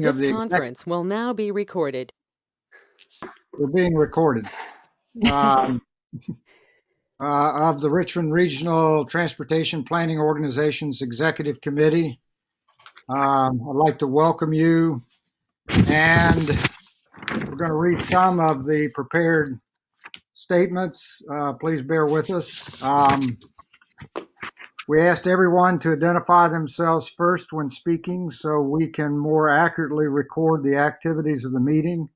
meeting of This the conference will now be recorded. we're being recorded of the Richmond Regional Transportation Planning Organization's Executive Committee. I'd like to welcome you, and we're going to read some of the prepared statements. Please bear with us. We asked everyone to identify themselves first when speaking so we can more accurately record the activities of the meeting.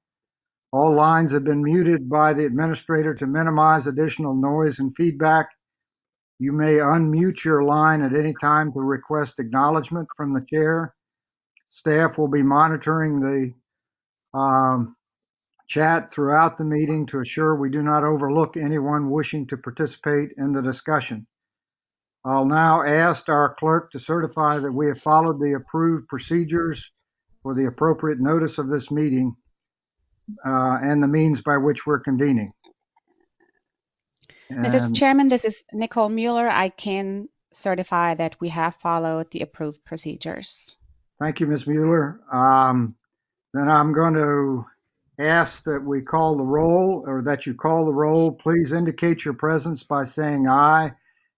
All lines have been muted by the administrator to minimize additional noise and feedback. You may unmute your line at any time to request acknowledgement from the chair. Staff will be monitoring the chat throughout the meeting to assure we do not overlook anyone wishing to participate in the discussion. I'll now ask our clerk to certify that we have followed the approved procedures for the appropriate notice of this meeting and the means by which we're convening. Mr. Chairman, this is Nicole Mueller. I can certify that we have followed the approved procedures. Thank you, Ms. Mueller. Then I'm going to ask that we call the roll, or that you call the roll. Please indicate your presence by saying aye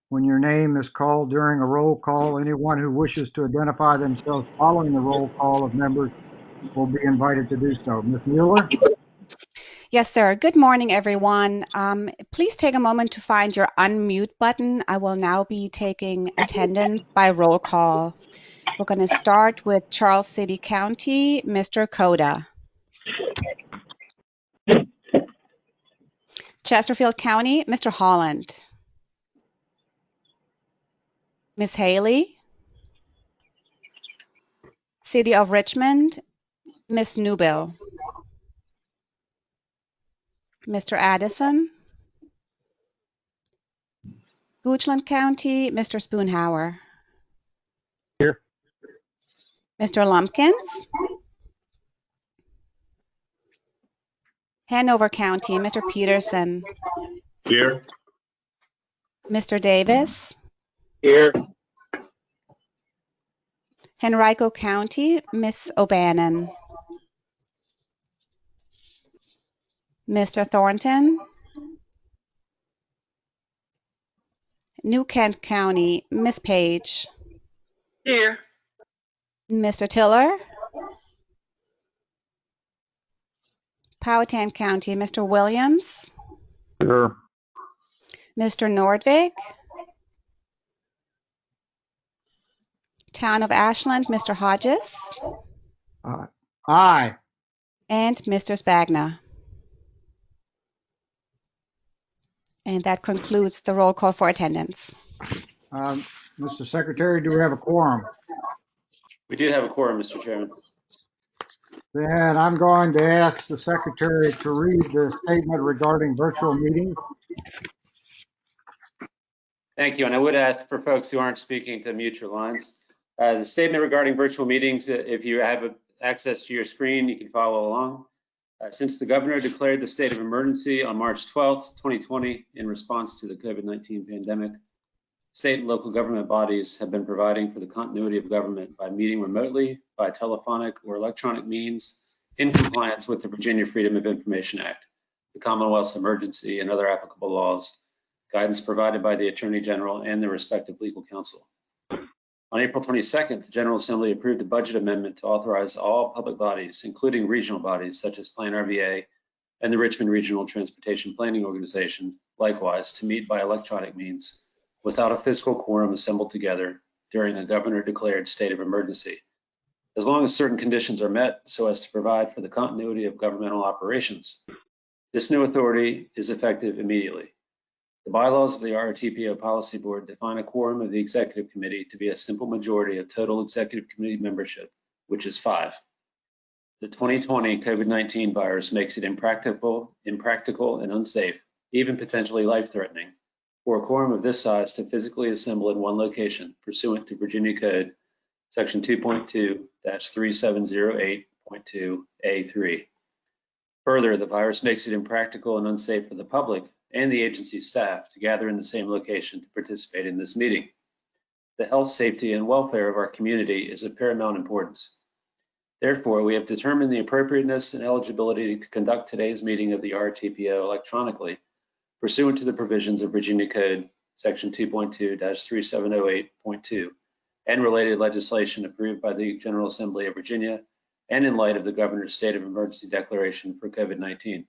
when your name is called during a roll call. Anyone who wishes to identify themselves following the roll call of members will be invited to do so. Ms. Mueller? Yes, sir. Good morning, everyone. Please take a moment to find your unmute button. I will now be taking attendance by roll call. We're going to start with Charles City County, Mr. Koda. Chesterfield County, Mr. Holland. Ms. Haley. City of Richmond, Ms. Newbill. Mr. Addison. Goochland County, Mr. Spoonhauer. Here. Mr. Lumpkins. Hanover County, Mr. Peterson. Here. Mr. Davis. Here. Henrico County, Ms. O'Bannon. Mr. Thornton. New Kent County, Ms. Page. Here. Mr. Tiller. Powhatan County, Mr. Williams. Here. Mr. Nordvig. Town of Ashland, Mr. Hodges. Aye. And Mr. Spagna. And that concludes the roll call for attendance. Mr. Secretary, do we have a quorum? We do have a quorum, Mr. Chairman. Then I'm going to ask the Secretary to read the statement regarding virtual meetings. Thank you. And I would ask for folks who aren't speaking to mute your lines. The statement regarding virtual meetings, if you have access to your screen, you can follow along. Since the governor declared the state of emergency on March 12th, 2020, in response to the COVID-19 pandemic, state and local government bodies have been providing for the continuity of government by meeting remotely, by telephonic or electronic means, in compliance with the Virginia Freedom of Information Act, the Commonwealth's emergency and other applicable laws, guidance provided by the Attorney General and the respective legal counsel. On April 22nd, the General Assembly approved a budget amendment to authorize all public bodies, including regional bodies such as Plan RVA and the Richmond Regional Transportation Planning Organization, likewise, to meet by electronic means without a physical quorum assembled together during a governor-declared state of emergency, as long as certain conditions are met so as to provide for the continuity of governmental operations. This new authority is effective immediately. The bylaws of the RRTPO Policy Board define a quorum of the Executive Committee to be a simple majority of total Executive Committee membership, which is 5. The 2020 COVID-19 virus makes it impractical and unsafe, even potentially life-threatening, for a quorum of this size to physically assemble in one location pursuant to Virginia Code Section 2.2-3708.2A3. Further, the virus makes it impractical and unsafe for the public and the agency staff to gather in the same location to participate in this meeting. The health, safety, and welfare of our community is of paramount importance. Therefore, we have determined the appropriateness and eligibility to conduct today's meeting of the RRTPO electronically pursuant to the provisions of Virginia Code Section 2.2-3708.2 and related legislation approved by the General Assembly of Virginia and in light of the Governor's state of emergency declaration for COVID-19.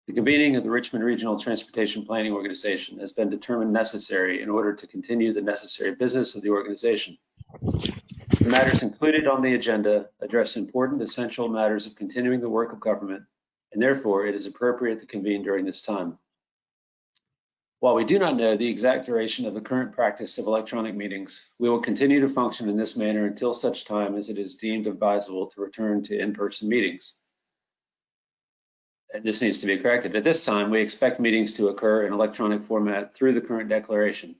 The convening of the Richmond Regional Transportation Planning Organization has been determined necessary in order to continue the necessary business of the organization. The matters included on the agenda address important essential matters of continuing the work of government, and therefore it is appropriate to convene during this time. While we do not know the exact duration of the current practice of electronic meetings, we will continue to function in this manner until such time as it is deemed advisable to return to in-person meetings. And this needs to be corrected. At this time, we expect meetings to occur in electronic format through the current declaration.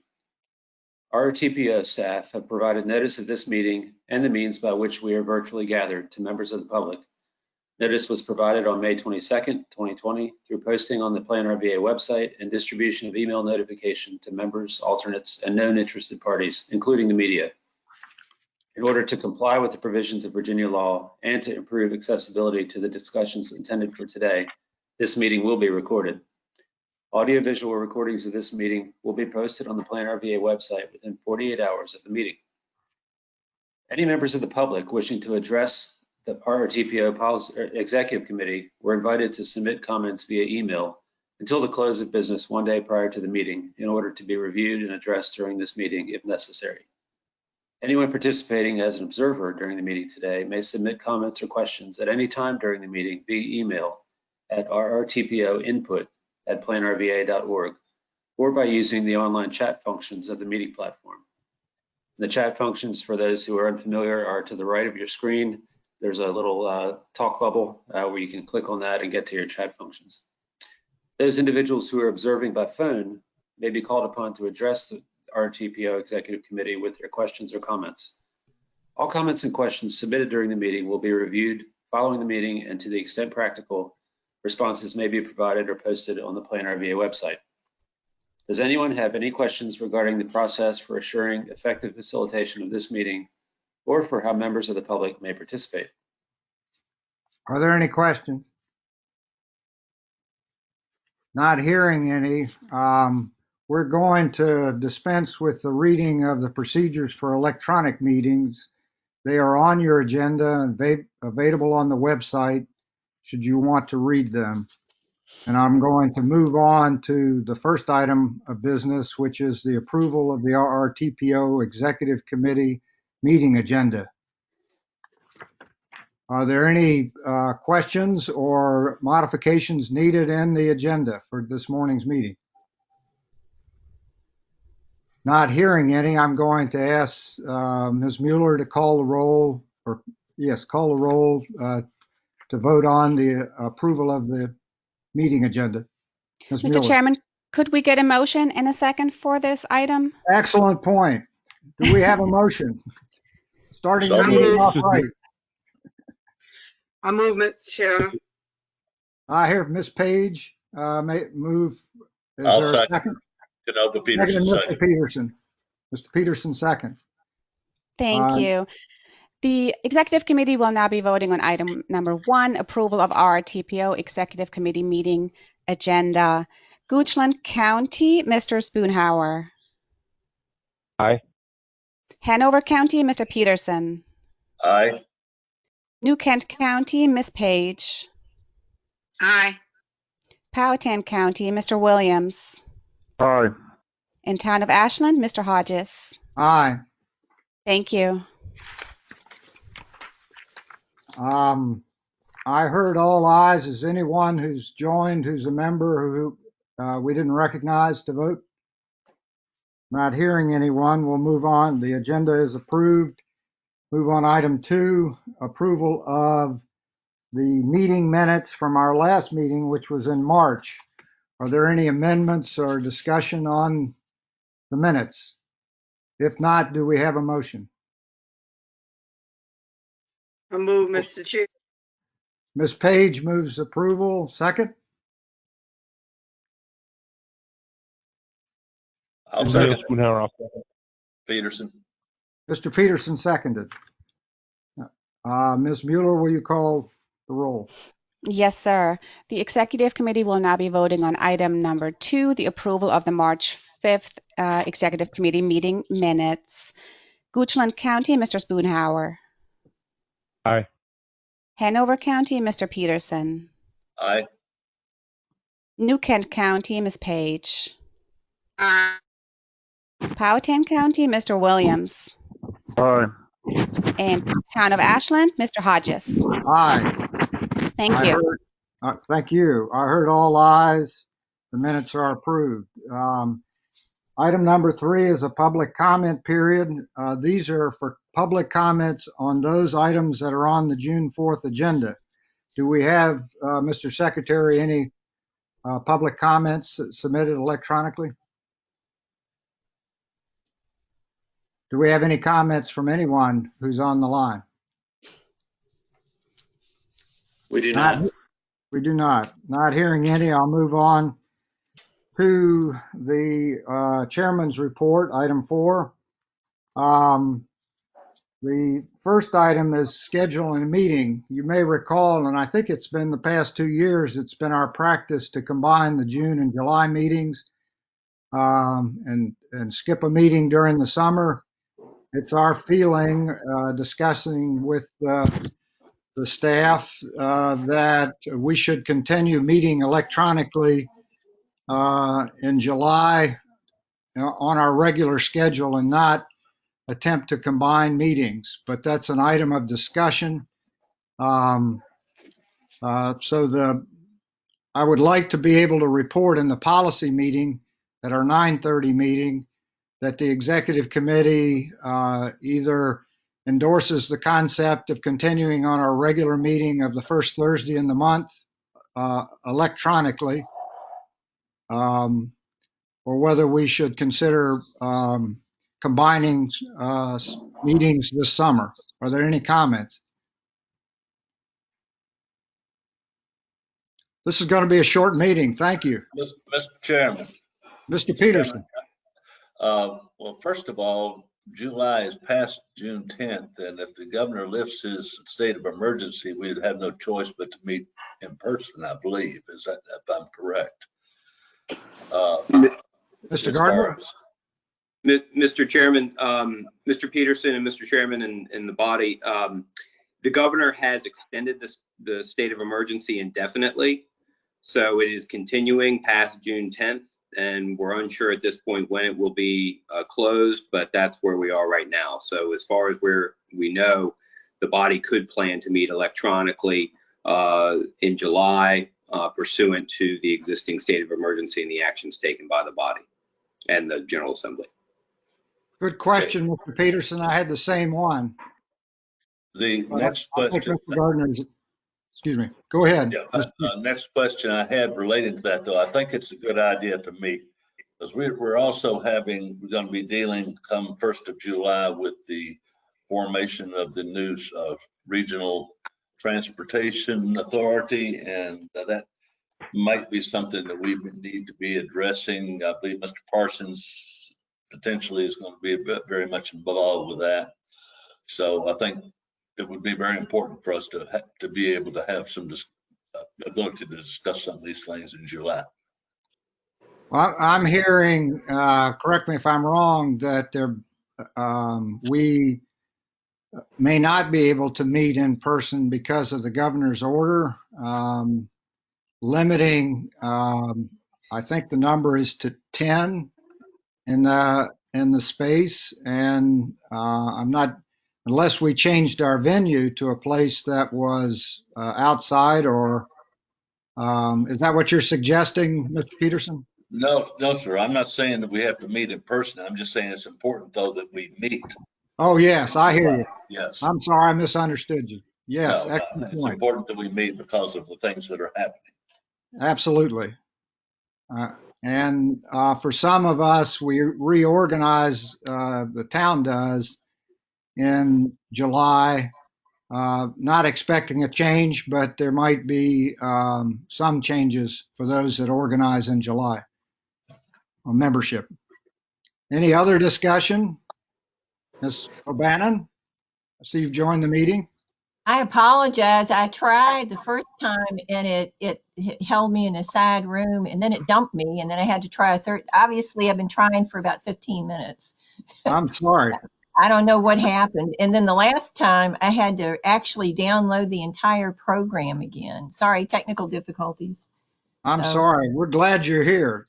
RRTPO staff have provided notice of this meeting and the means by which we are virtually gathered to members of the public. Notice was provided on May 22nd, 2020 through posting on the Plan RVA website and distribution of email notification to members, alternates, and known interested parties, including the media. In order to comply with the provisions of Virginia law and to improve accessibility to the discussions intended for today, this meeting will be recorded. Audio-visual recordings of this meeting will be posted on the Plan RVA website within 48 hours of the meeting. Any members of the public wishing to address the RRTPO Executive Committee were invited to submit comments via email until the close of business one day prior to the meeting in order to be reviewed and addressed during this meeting if necessary. Anyone participating as an observer during the meeting today may submit comments or questions at any time during the meeting via email at rrtpoinput@planrva.org or by using the online chat functions of the meeting platform. The chat functions, for those who are unfamiliar, are to the right of your screen. There's a little talk bubble where you can click on that and get to your chat functions. Those individuals who are observing by phone may be called upon to address the RRTPO Executive Committee with their questions or comments. All comments and questions submitted during the meeting will be reviewed following the meeting, and to the extent practical, responses may be provided or posted on the Plan RVA website. Does anyone have any questions regarding the process for assuring effective facilitation of this meeting or for how members of the public may participate? Are there any questions? Not hearing any. We're going to dispense with the reading of the procedures for electronic meetings. They are on your agenda and available on the website should you want to read them. And I'm going to move on to the first item of business, which is the approval of the RRTPO Executive Committee meeting agenda. Are there any questions or modifications needed in the agenda for this morning's meeting? Not hearing any, I'm going to ask Ms. Mueller to call the roll, or yes, call the roll to vote on the approval of the meeting agenda. Ms. Mr. Mueller. Chairman, could we get a motion and a second for this item? Excellent point. Do we have a motion? Starting So the meeting moved. off right. I move, Mr. Chairman. I hear Ms. Page may move. Is I'll there a second. second? Canova Peterson, Mr. second. Peterson. Mr. Peterson seconds. Thank you. The Executive Committee will now be voting on item number 1, approval of RRTPO Executive Committee meeting agenda. Goochland County, Mr. Spoonhauer. Aye. Hanover County, Mr. Peterson. Aye. New Kent County, Ms. Page. Aye. Powhatan County, Mr. Williams. Aye. In Town of Ashland, Mr. Hodges. Aye. Thank you. I heard all ayes. Is anyone who's joined who's a member who we didn't recognize to vote? Not hearing anyone, we'll move on. The agenda is approved. Move on item 2, approval of the meeting minutes from our last meeting, which was in March. Are there any amendments or discussion on the minutes? If not, do we have a motion? I move, Mr. Chair. Ms. Page moves approval. Second? I'll Is Neil second. Spoonhauer, I'll second. Peterson. Mr. Peterson seconded. Ms. Mueller, will you call the roll? Yes, sir. The Executive Committee will now be voting on item number 2, the approval of the March 5th Executive Committee meeting minutes. Goochland County, Mr. Spoonhour. Aye. Hanover County, Mr. Peterson. Aye. New Kent County, Ms. Page. Aye. Powhatan County, Mr. Williams. Aye. And Town of Ashland, Mr. Hodges. Aye. Thank you. Thank you. I heard all ayes. The minutes are approved. Item number 3 is a public comment period. These are for public comments on those items that are on the June 4th agenda. Do we have, Mr. Secretary, any public comments submitted electronically? Do we have any comments from anyone who's on the line? We do not. We do not. Not hearing any, I'll move on to the chairman's report, item 4. The first item is scheduling a meeting. You may recall, and I think it's been the past 2 years, it's been our practice to combine the June and July meetings and skip a meeting during the summer. It's our feeling, discussing with the staff, that we should continue meeting electronically in July on our regular schedule and not attempt to combine meetings, but that's an item of discussion. I would like to be able to report in the policy meeting at our 9:30 meeting that the executive committee either endorses the concept of continuing on our regular meeting of the first Thursday in the month electronically, or whether we should consider combining meetings this summer. Are there any comments? This is going to be a short meeting. Thank you. Mr. Chairman. Mr. Peterson. Well, first of all, July is past June 10th, and if the governor lifts his state of emergency, we'd have no choice but to meet in person, I believe. Is that, if I'm correct? Mr. Gardner? Mr. Chairman, Mr. Peterson and Mr. Chairman and the body, the governor has extended the state of emergency indefinitely. So it is continuing past June 10th, and we're unsure at this point when it will be closed, but that's where we are right now. So as far as where we know, the body could plan to meet electronically in July pursuant to the existing state of emergency and the actions taken by the body and the General Assembly. Good question, Mr. Peterson. I had the same one. The next question. Mr. Gardner's, excuse me. Go ahead. Yeah, next question I had related to that, though, I think it's a good idea to meet, because we're also we're going to be dealing come 1st of July with the formation of the new regional transportation authority, and that might be something that we need to be addressing. I believe Mr. Parsons potentially is going to be very much involved with that. So I think it would be very important for us to be able to have some ability to discuss some of these things in July. Well, I'm hearing, correct me if I'm wrong, that we may not be able to meet in person because of the governor's order, limiting, I think the number is to 10 in the space, and I'm not, unless we changed our venue to a place that was outside, or is that what you're suggesting, Mr. Peterson? No, sir. I'm not saying that we have to meet in person. I'm just saying it's important, though, that we meet. Oh, yes, I hear you. Yes. I'm sorry, I misunderstood you. Yes, No, excellent it's point. important that we meet because of the things that are happening. Absolutely. And for some of us, we reorganize, the town does, in July, not expecting a change, but there might be some changes for those that organize in July on membership. Any other discussion? Ms. O'Bannon, I see you've joined the meeting. I apologize. I tried the first time and it held me in a side room and then it dumped me and then I had to try a third. Obviously, I've been trying for about 15 minutes. I'm sorry. I don't know what happened. And then the last time I had to actually download the entire program again. Sorry, technical difficulties. I'm So, sorry. We're glad you're here.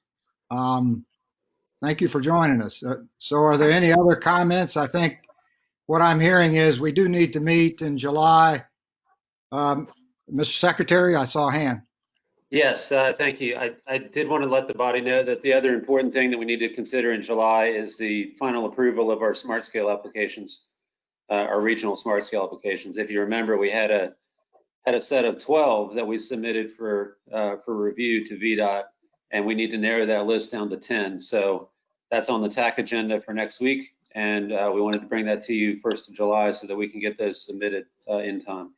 Thank you for joining us. So are there any other comments? I think what I'm hearing is we do need to meet in July. Mr. Secretary, I saw a hand. Yes, thank you. I did want to let the body know that the other important thing that we need to consider in July is the final approval of our smart scale applications, our regional smart scale applications. If you remember, we had a set of 12 that we submitted for review to VDOT, and we need to narrow that list down to 10. So that's on the TAC agenda for next week, and we wanted to bring that to you 1st of July so that we can get those submitted in time.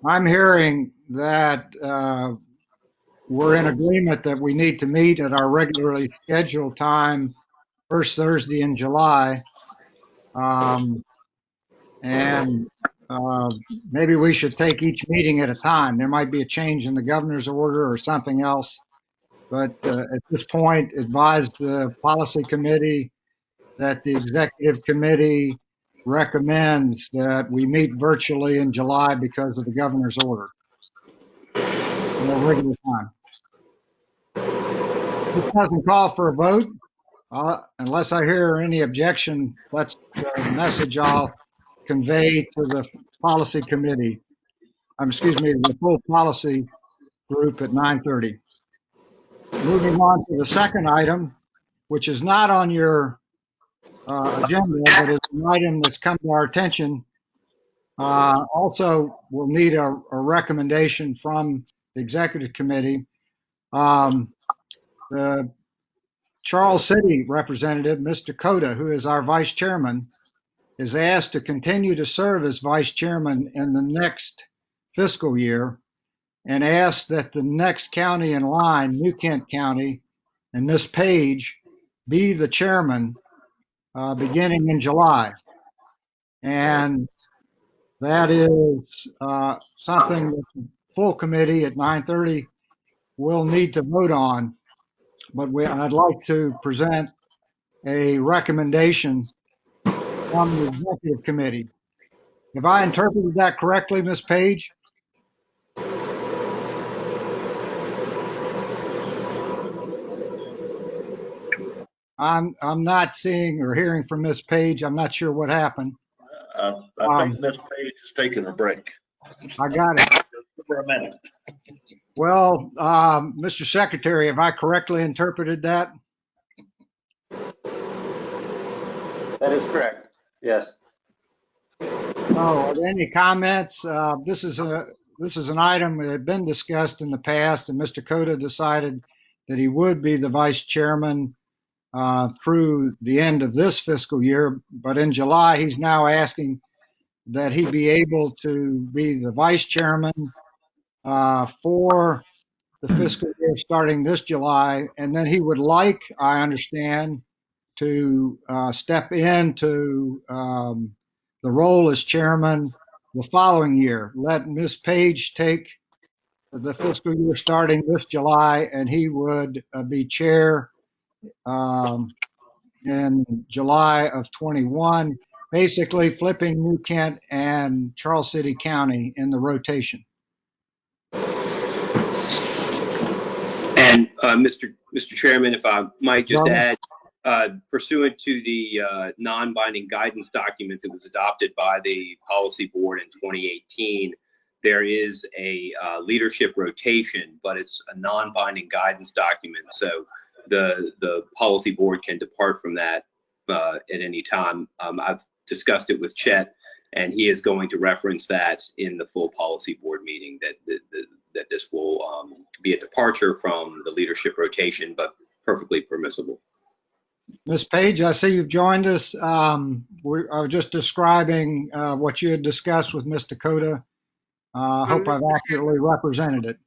I'm hearing that we're in agreement that we need to meet at our regularly scheduled time, first Thursday in July. And maybe we should take each meeting at a time. There might be a change in the governor's order or something else. But at this point, advise the policy committee that the executive committee recommends that we meet virtually in July because of the governor's order. No regular time. This doesn't call for a vote. Unless I hear any objection, that's the message I'll convey to the policy committee. Excuse me, the full policy group at 9:30. Moving on to the second item, which is not on your agenda, but is an item that's come to our attention. Also, we'll need a recommendation from the executive committee. The Charles City representative, Mr. Cota, who is our vice chairman, is asked to continue to serve as vice chairman in the next fiscal year and asked that the next county in line, New Kent County, and Ms. Page be the chairman beginning in July. And that is something that the full committee at 9:30 will need to vote on. But I'd like to present a recommendation from the executive committee. Have I interpreted that correctly, Ms. Page? I'm not seeing or hearing from Ms. Page. I'm not sure what happened. I think Ms. Page is taking a break. I got it. Just for a minute. Well, Mr. Secretary, have I correctly interpreted that? That is correct. Yes. Oh, are there any comments? This is an item that had been discussed in the past, and Mr. Cota decided that he would be the vice chairman through the end of this fiscal year. But in July, he's now asking that he be able to be the vice chairman for the fiscal year starting this July, and then he would like, I understand, to step into the role as chairman the following year. Let Ms. Page take the fiscal year starting this July, and he would be chair in July of 21, basically flipping New Kent and Charles City County in the rotation. And Mr. Chairman, if I might just add, pursuant to the non-binding guidance document that was adopted by the policy board in 2018, there is a leadership rotation, but it's a non-binding guidance document. So the policy board can depart from that at any time. I've discussed it with Chet, and he is going to reference that in the full policy board meeting, that this will be a departure from the leadership rotation, but perfectly permissible. Ms. Page, I see you've joined us. I was just describing what you had discussed with Mr. Cota. I hope I've accurately represented it.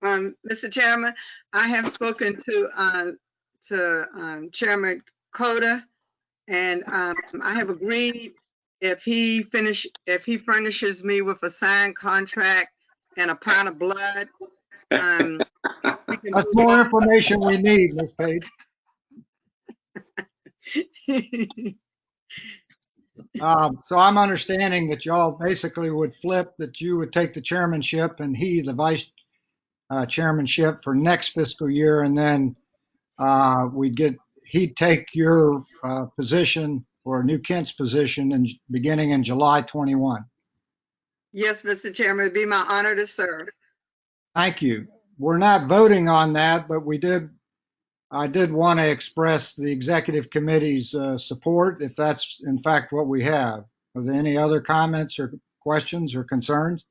Mr. Chairman, I have spoken to Chairman Cota, And I have agreed if he furnishes me with a signed contract and a pound of blood, we can That's move more on. information we need, Ms. Page. So I'm understanding that y'all basically would flip, that you would take the chairmanship and he the vice chairmanship for next fiscal year, and then he'd take your position or New Kent's position and beginning in July 21. Yes, Mr. Chairman, it'd be my honor to serve. Thank you. We're not voting on that, but I did want to express the executive committee's support if that's in fact what we have. Are there any other comments or questions or concerns?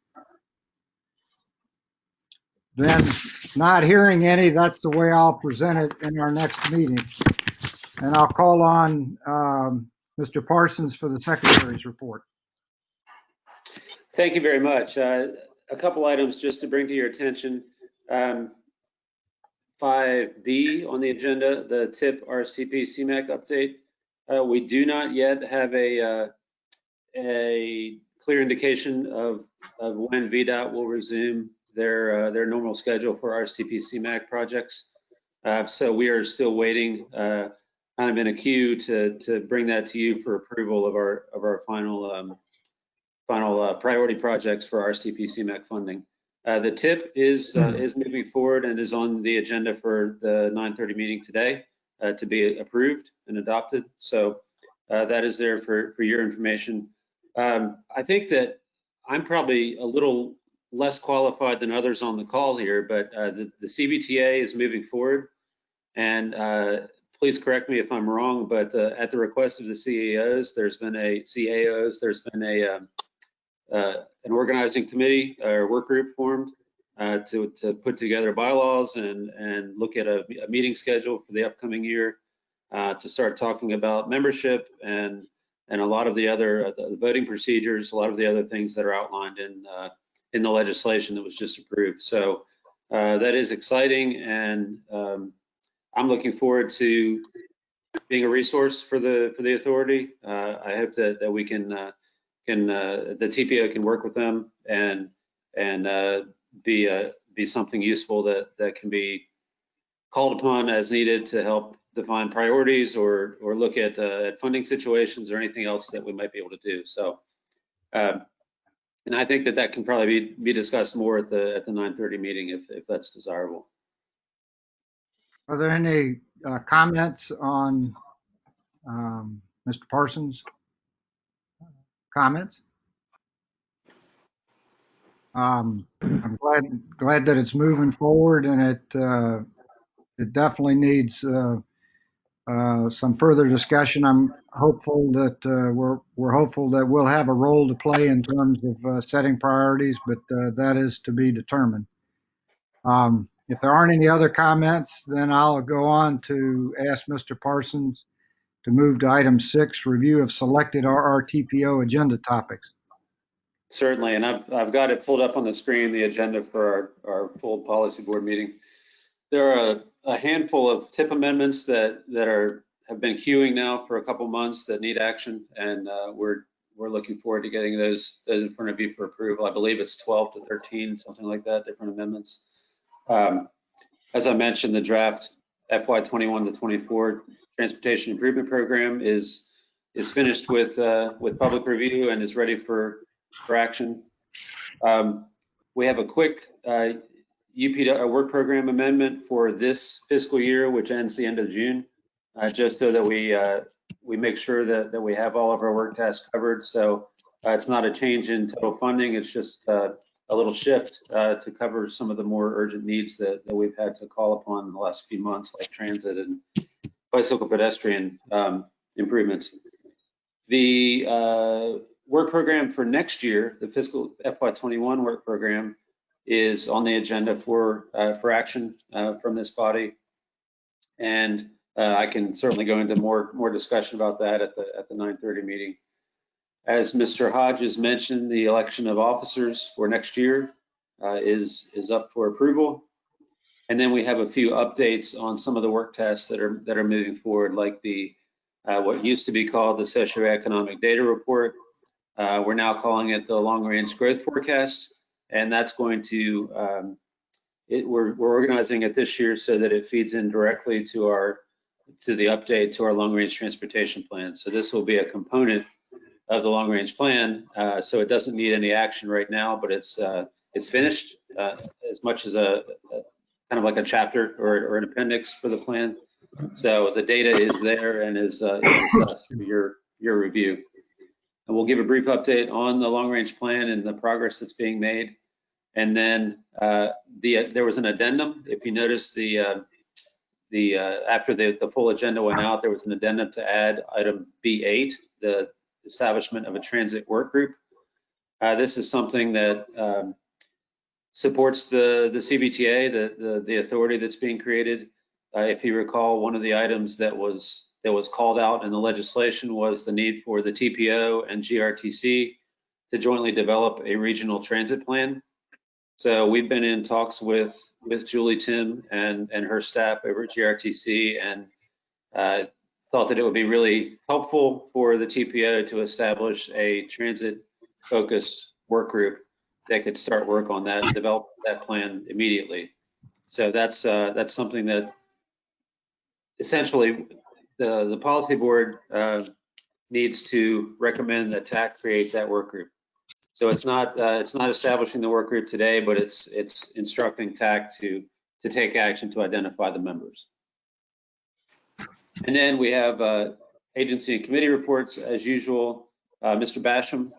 Then, not hearing any, that's the way I'll present it in our next meeting. And I'll call on Mr. Parsons for the secretary's report. Thank you very much. A couple items just to bring to your attention. 5B on the agenda, the TIP RSTP CMAQ update. We do not yet have a clear indication of when VDOT will resume their normal schedule for RSTP CMAQ projects. So we are still waiting, kind of in a queue to bring that to you for approval of our final priority projects for RSTP CMAQ funding. The TIP is moving forward and is on the agenda for the 9:30 meeting today to be approved and adopted. So that is there for your information. I think that I'm probably a little less qualified than others on the call here, but the CBTA is moving forward. And please correct me if I'm wrong, but at the request of the CAOs, there's been an organizing committee or work group formed to put together bylaws and look at a meeting schedule for the upcoming year to start talking about membership and a lot of the other the voting procedures, a lot of the other things that are outlined in the legislation that was just approved. So that is exciting, and I'm looking forward to being a resource for the authority. I hope that we can the TPO can work with them and be something useful that can be called upon as needed to help define priorities or look at funding situations or anything else that we might be able to do. So, and I think that can probably be discussed more at the 9:30 meeting if that's desirable. Are there any comments on Mr. Parsons' comments? I'm glad that it's moving forward, and it definitely needs some further discussion. I'm hopeful that we're hopeful that we'll have a role to play in terms of setting priorities, but that is to be determined. If there aren't any other comments, then I'll go on to ask Mr. Parsons to move to item 6, review of selected RRTPO agenda topics. Certainly, and I've got it pulled up on the screen, the agenda for our full policy board meeting. There are a handful of TIP amendments that have been queuing now for a couple months that need action, and we're looking forward to getting those in front of you for approval. I believe it's 12 to 13, something like that, different amendments. As I mentioned, the draft FY21 to 24 Transportation Improvement Program is finished with public review and is ready for action. We have a quick UP work program amendment for this fiscal year, which ends the end of June, just so that we make sure that we have all of our work tasks covered. So it's not a change in total funding, it's just a little shift to cover some of the more urgent needs that we've had to call upon in the last few months, like transit and bicycle pedestrian improvements. The work program for next year, the fiscal FY21 work program, is on the agenda for action from this body, and I can certainly go into more discussion about that at the 9:30 meeting. As Mr. Hodges mentioned, the election of officers for next year is up for approval, and then we have a few updates on some of the work tasks that are moving forward, like the what used to be called the Socioeconomic Data Report. We're now calling it the Long Range Growth Forecast, and that's going to, we're organizing it this year so that it feeds in directly to the update to our Long Range Transportation Plan. So this will be a component of the Long Range Plan, so it doesn't need any action right now, but it's finished as much as a kind of like a chapter or an appendix for the plan. So the data is there and is assessed for your review. And we'll give a brief update on the long range plan and the progress that's being made. And then there was an addendum. If you notice after the full agenda went out, there was an addendum to add item B8, the establishment of a transit work group. This is something that supports the CBTA, the authority that's being created. If you recall, one of the items that was called out in the legislation was the need for the TPO and GRTC to jointly develop a regional transit plan. So we've been in talks with Julie Tim and her staff over at GRTC, and thought that it would be really helpful for the TPO to establish a transit-focused work group that could start work on that and develop that plan immediately. So that's something that essentially the policy board needs to recommend that TAC create that work group. So it's not establishing the work group today, but it's instructing TAC to take action to identify the members. And then we have agency and committee reports as usual. Mr. Basham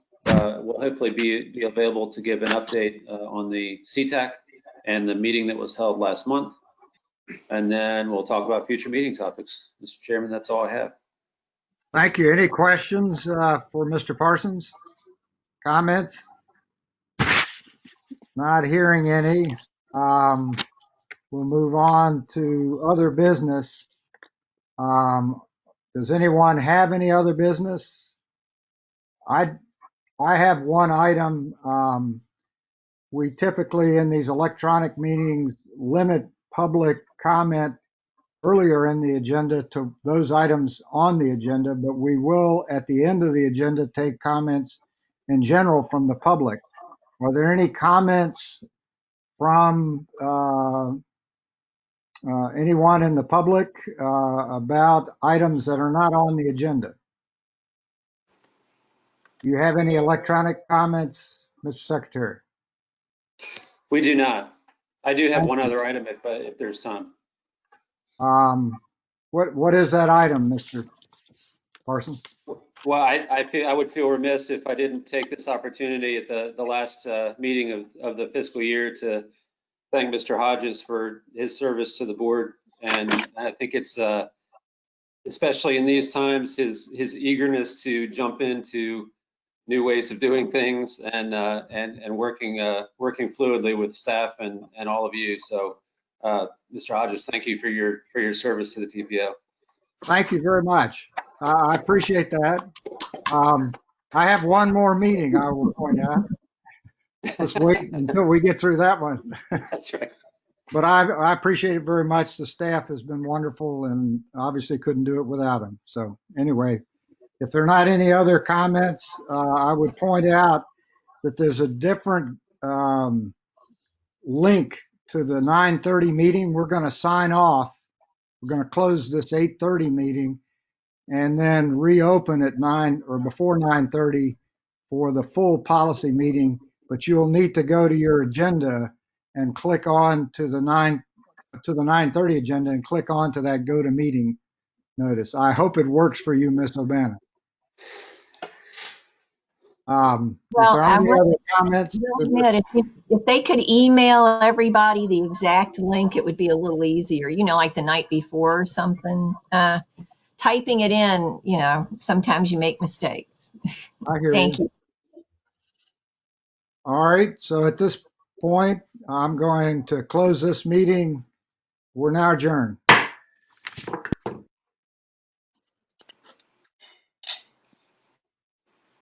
will hopefully be available to give an update on the CTAC and the meeting that was held last month. And then we'll talk about future meeting topics. Mr. Chairman, that's all I have. Thank you. Any questions for Mr. Parsons? Comments? Not hearing any. We'll move on to other business. Does anyone have any other business? I have one item. We typically in these electronic meetings limit public comment earlier in the agenda to those items on the agenda, but we will at the end of the agenda take comments in general from the public. Are there any comments from anyone in the public about items that are not on the agenda? Do you have any electronic comments, Mr. Secretary? We do not. I do have one other item if there's time. What is that item, Mr. Parsons? Well, I would feel remiss if I didn't take this opportunity at the last meeting of the fiscal year to thank Mr. Hodges for his service to the board. And I think it's especially in these times, his eagerness to jump into new ways of doing things and working fluidly with staff and all of you. So, Mr. Hodges, thank you for your service to the TPO. Thank you very much. I appreciate that. I have one more meeting, I will point out. Let's wait until we get through that one. That's right. But I appreciate it very much. The staff has been wonderful and obviously couldn't do it without them. So anyway, if there are not any other comments, I would point out that there's a different link to the 9:30 meeting. We're going to sign off. We're going to close this 8:30 meeting and then reopen at 9 or before 9:30 for the full policy meeting. But you'll need to go to your agenda and click on to the 9:30 agenda and click on to that go to meeting notice. I hope it works for you, Ms. O'Bannon. Well, if there are any other comments, if they could email everybody the exact link, it would be a little easier, like the night before or something. Typing it in, sometimes you make mistakes. I hear Thank you. All right, so at this point, I'm going to close this meeting. We're now adjourned.